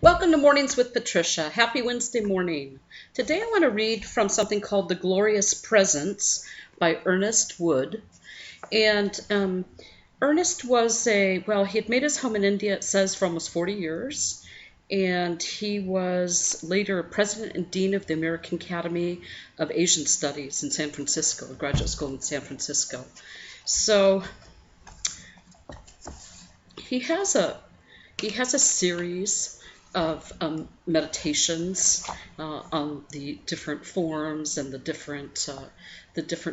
Welcome to Mornings with Patricia. Happy Wednesday morning. Today I want to read from something called The Glorious Presence by Ernest Wood. And Ernest was he had made his home in India, it says, for almost 40 years. And he was later president and dean of the American Academy of Asian Studies in San Francisco, a graduate school in San Francisco. So he has a series of meditations on the different forms and the different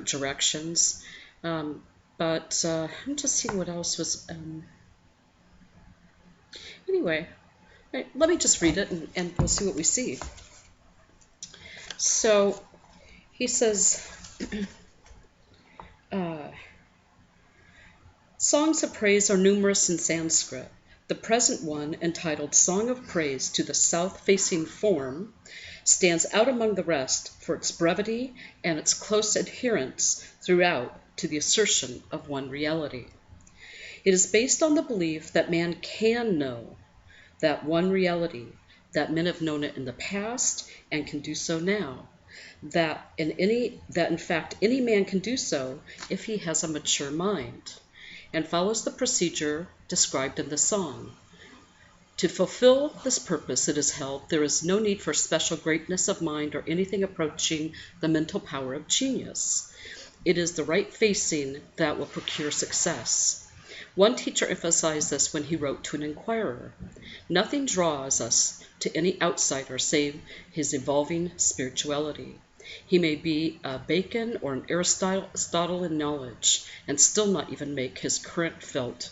directions. But I'm just seeing what else was. Anyway, let me just read it and we'll see what we see. So he says, songs of praise are numerous in Sanskrit. The present one, entitled Song of Praise to the South-Facing Form, stands out among the rest for its brevity and its close adherence throughout to the assertion of one reality. It is based on the belief that man can know that one reality, that men have known it in the past and can do so now, that in fact any man can do so if he has a mature mind, and follows the procedure described in the song. To fulfill this purpose, it is held, there is no need for special greatness of mind or anything approaching the mental power of genius. It is the right facing that will procure success. One teacher emphasized this when he wrote to an inquirer. Nothing draws us to any outsider save his evolving spirituality. He may be a Bacon or an Aristotle in knowledge, and still not even make his current felt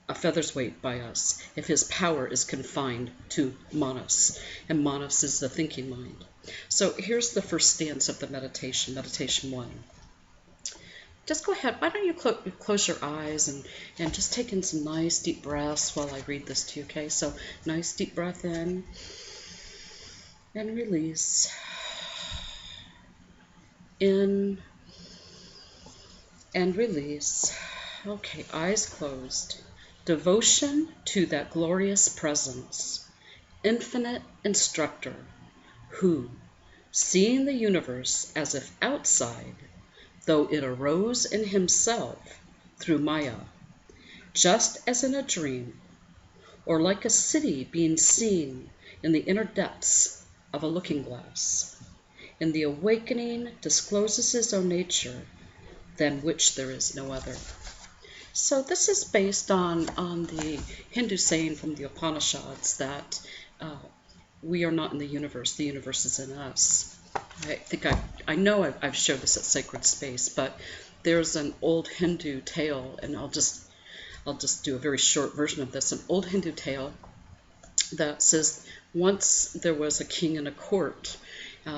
a feather's weight by us, if his power is confined to manas, and manas is the thinking mind. So here's the first stanza of the meditation, meditation 1. Just go ahead, why don't you close your eyes and just take in some nice deep breaths while I read this to you, okay? So nice deep breath in and release. In and release. Okay, eyes closed. Devotion to that glorious presence, infinite instructor, who, seeing the universe as if outside, though it arose in himself through Maya, just as in a dream, or like a city being seen in the inner depths of a looking-glass, in the awakening discloses his own nature, than which there is no other. So this is based on the Hindu saying from the Upanishads that we are not in the universe is in us. I think I know I've showed this at Sacred Space, but there's an old Hindu tale, and I'll just do a very short version of this. An old Hindu tale that says once there was a king in a court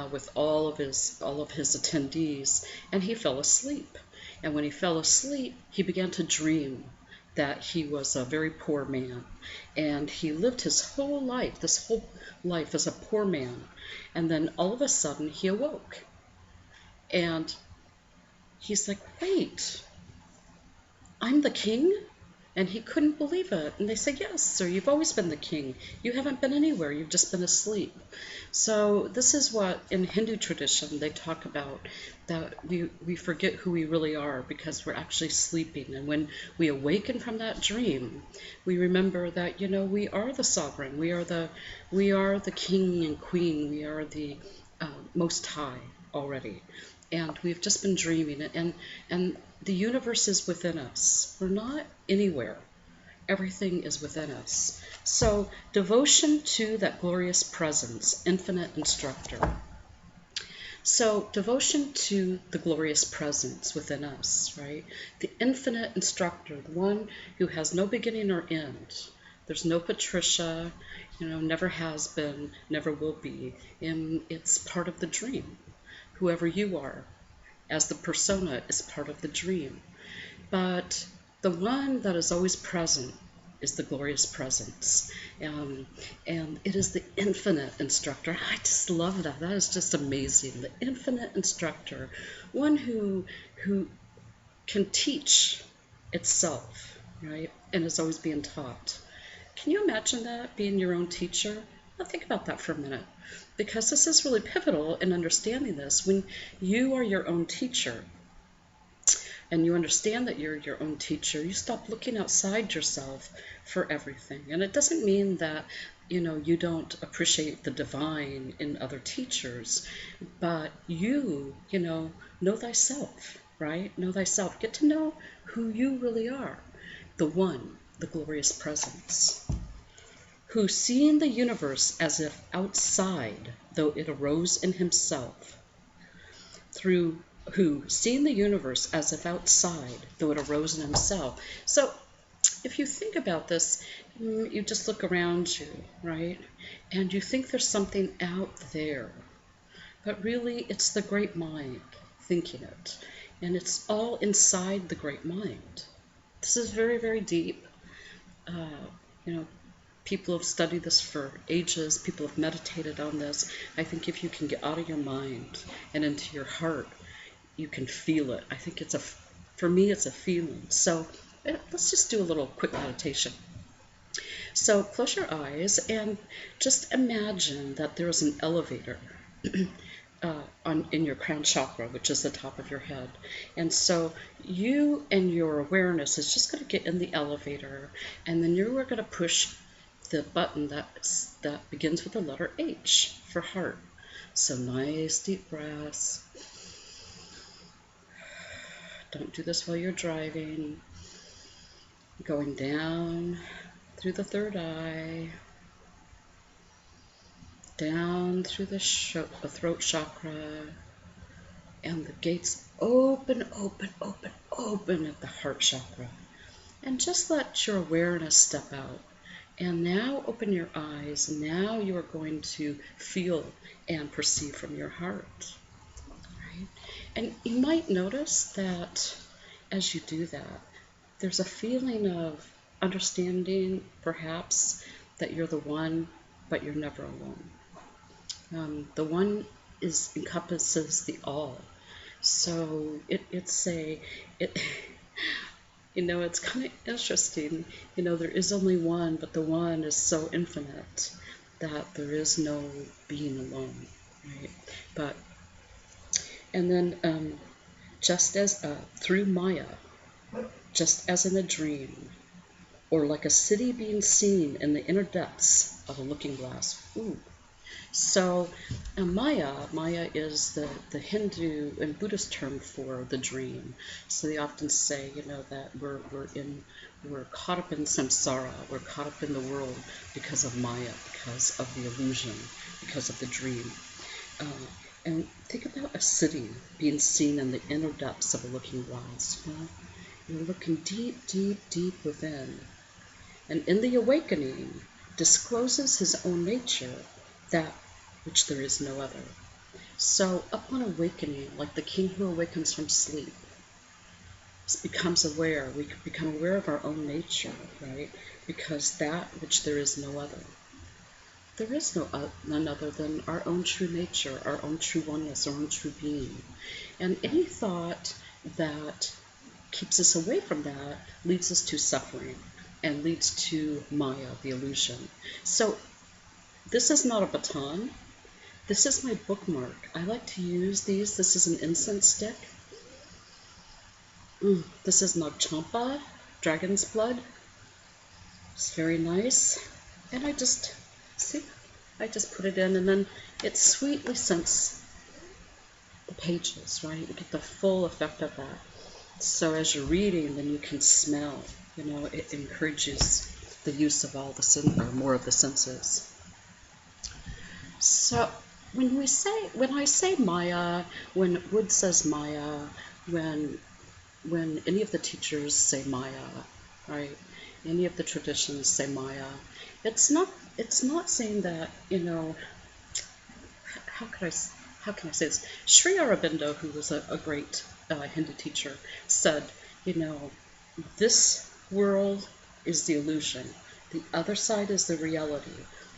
with all of his attendees, and he fell asleep. And when he fell asleep, he began to dream that he was a very poor man. And he lived his whole life, as a poor man. And then all of a sudden, he awoke. And he's like, wait, I'm the king? And he couldn't believe it. And they said, yes, sir, you've always been the king. You haven't been anywhere. You've just been asleep. So this is what, in Hindu tradition, they talk about, that we forget who we really are because we're actually sleeping. And when we awaken from that dream, we remember that, we are the sovereign. We are the king and queen. We are the most high already. And we've just been dreaming it. And the universe is within us. We're not anywhere. Everything is within us. So devotion to that glorious presence, infinite instructor. So devotion to the glorious presence within us, right? The infinite instructor, the one who has no beginning or end. There's no Patricia, never has been, never will be. And it's part of the dream. Whoever you are, as the persona, is part of the dream. But the one that is always present is the glorious presence. And it is the infinite instructor. I just love that. That is just amazing. The infinite instructor, one who can teach itself, right? And is always being taught. Can you imagine that, being your own teacher? Now think about that for a minute, because this is really pivotal in understanding this. When you are your own teacher, and you understand that you're your own teacher, you stop looking outside yourself for everything. And it doesn't mean that, you don't appreciate the divine in other teachers, but know thyself, right? Know thyself. Get to know who you really are. The one, the glorious presence, who, seeing the universe as if outside, though it arose in himself, through who, seeing the universe as if outside, though it arose in himself. So if you think about this, you just look around you, right? And you think there's something out there. But really, it's the great mind thinking it. And it's all inside the great mind. This is very, very deep. People have studied this for ages. People have meditated on this. I think if you can get out of your mind and into your heart, you can feel it. I think for me, it's a feeling. So let's just do a little quick meditation. So close your eyes and just imagine that there is an elevator in your crown chakra, which is the top of your head. And so you and your awareness is just going to get in the elevator, and then you are going to push the button that begins with the letter H for heart. So nice deep breaths. Don't do this while you're driving. Going down through the third eye, down through the throat chakra, and the gates open at the heart chakra. And just let your awareness step out. And now open your eyes. Now you are going to feel and perceive from your heart. Right? And you might notice that as you do that, there's a feeling of understanding, perhaps, that you're the one, but you're never alone. The one encompasses the all. So it's kind of interesting. There is only one, but the one is so infinite that there is no being alone, right? And then just as through Maya, just as in a dream, or like a city being seen in the inner depths of a looking glass. Ooh. So Maya is the Hindu and Buddhist term for the dream. So they often say, that we're caught up in samsara, we're caught up in the world because of Maya, because of the illusion, because of the dream. And think about a city being seen in the inner depths of a looking glass. You're looking deep, deep, deep within. And in the awakening, discloses his own nature, that which there is no other. So upon awakening, like the king who awakens from sleep, becomes aware. We become aware of our own nature, right? Because that which there is no other. There is none other than our own true nature, our own true oneness, our own true being. And any thought that keeps us away from that leads us to suffering and leads to Maya, the illusion. So this is not a baton. This is my bookmark. I like to use these. This is an incense stick. This is Nagchampa, dragon's blood. It's very nice. And I just put it in, and then it sweetly scents the pages, right? You get the full effect of that. So as you're reading, then you can smell. It encourages the use of all or more of the senses. So when I say Maya, when Wood says Maya, when any of the teachers say Maya, right? Any of the traditions say Maya. It's not saying that, how can I say this? Sri Aurobindo, who was a great Hindu teacher, said, this world is the illusion. The other side is the reality.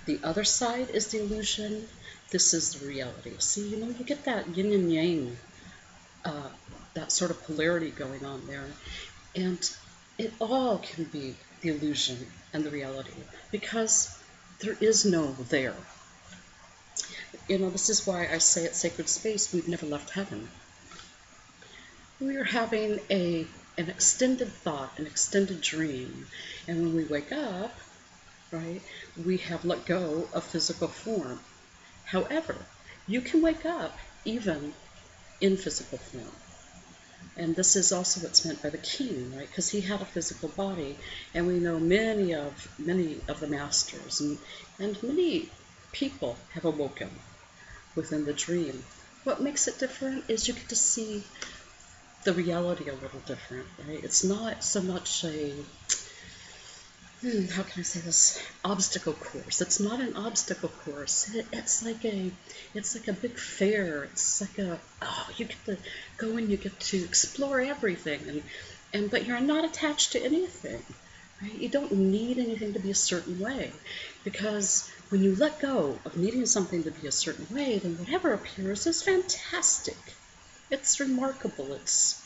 The other side is the illusion. This is the reality. See, you get that yin and yang, that sort of polarity going on there. And it all can be the illusion. and the reality, because there is no there. This is why I say at Sacred Space, we've never left heaven. We are having an extended thought, an extended dream, and when we wake up, right, we have let go of physical form. However, you can wake up even in physical form. And this is also what's meant by the king, right? Because he had a physical body, and we know many of the masters and many people have awoken within the dream. What makes it different is you get to see the reality a little different, right? It's not so much a how can I say this, obstacle course. It's not an obstacle course. It's like a big fair. It's like you get to go and you get to explore everything, but you're not attached to anything, right? You don't need anything to be a certain way, because when you let go of needing something to be a certain way, then whatever appears is fantastic. It's remarkable. It's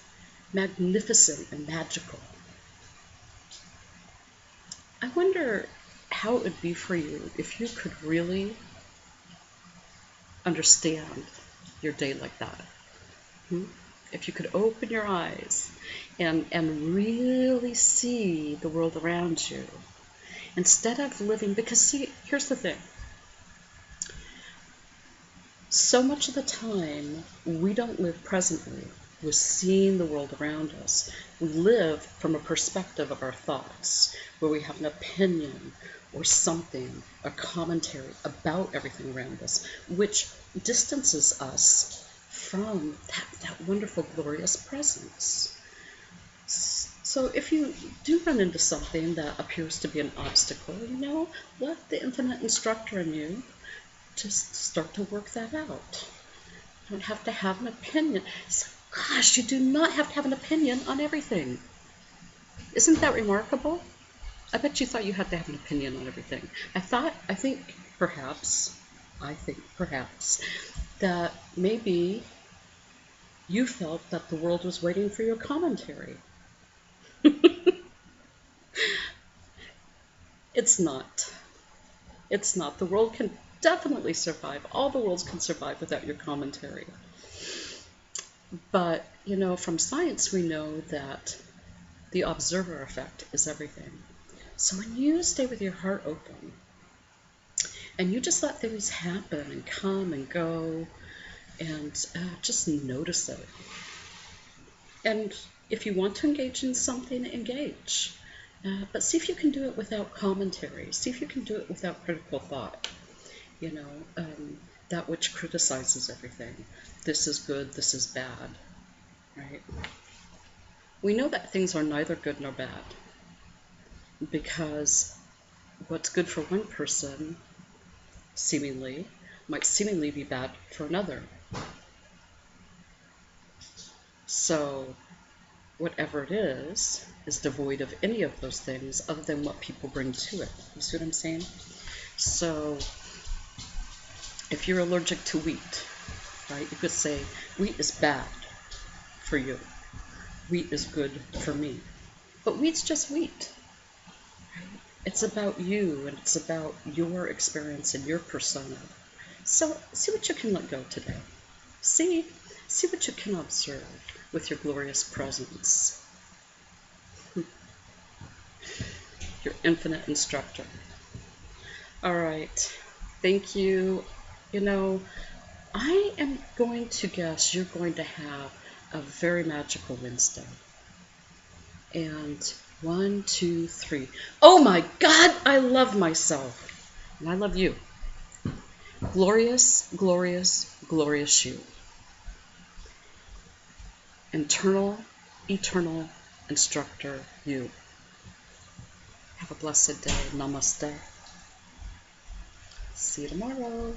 magnificent and magical. I wonder how it would be for you if you could really understand your day like that. If you could open your eyes and really see the world around you, instead of living, because see, here's the thing. So much of the time, we don't live presently with seeing the world around us. We live from a perspective of our thoughts, where we have an opinion or something, a commentary about everything around us, which distances us from that wonderful, glorious presence. So if you do run into something that appears to be an obstacle, let the infinite instructor in you just start to work that out. You don't have to have an opinion. Gosh, you do not have to have an opinion on everything. Isn't that remarkable? I bet you thought you had to have an opinion on everything. I think perhaps that maybe you felt that the world was waiting for your commentary. It's not. It's not. The world can definitely survive. All the worlds can survive without your commentary. But, from science we know that the observer effect is everything. So when you stay with your heart open and you just let things happen and come and go and just notice it. And if you want to engage in something, engage. But see if you can do it without commentary. See if you can do it without critical thought. That which criticizes everything. This is good, this is bad, right? We know that things are neither good nor bad, because what's good for one person might seemingly be bad for another. So whatever it is devoid of any of those things other than what people bring to it. You see what I'm saying? So if you're allergic to wheat, right, you could say wheat is bad for you. Wheat is good for me. But wheat's just wheat. It's about you, and it's about your experience and your persona. So see what you can let go today. See what you can observe with your glorious presence. Your infinite instructor. All right. Thank you. I am going to guess you're going to have a very magical Wednesday. And 1, 2, 3. Oh my God, I love myself. And I love you. Glorious, glorious, glorious you. Eternal instructor you. Have a blessed day. Namaste. See you tomorrow.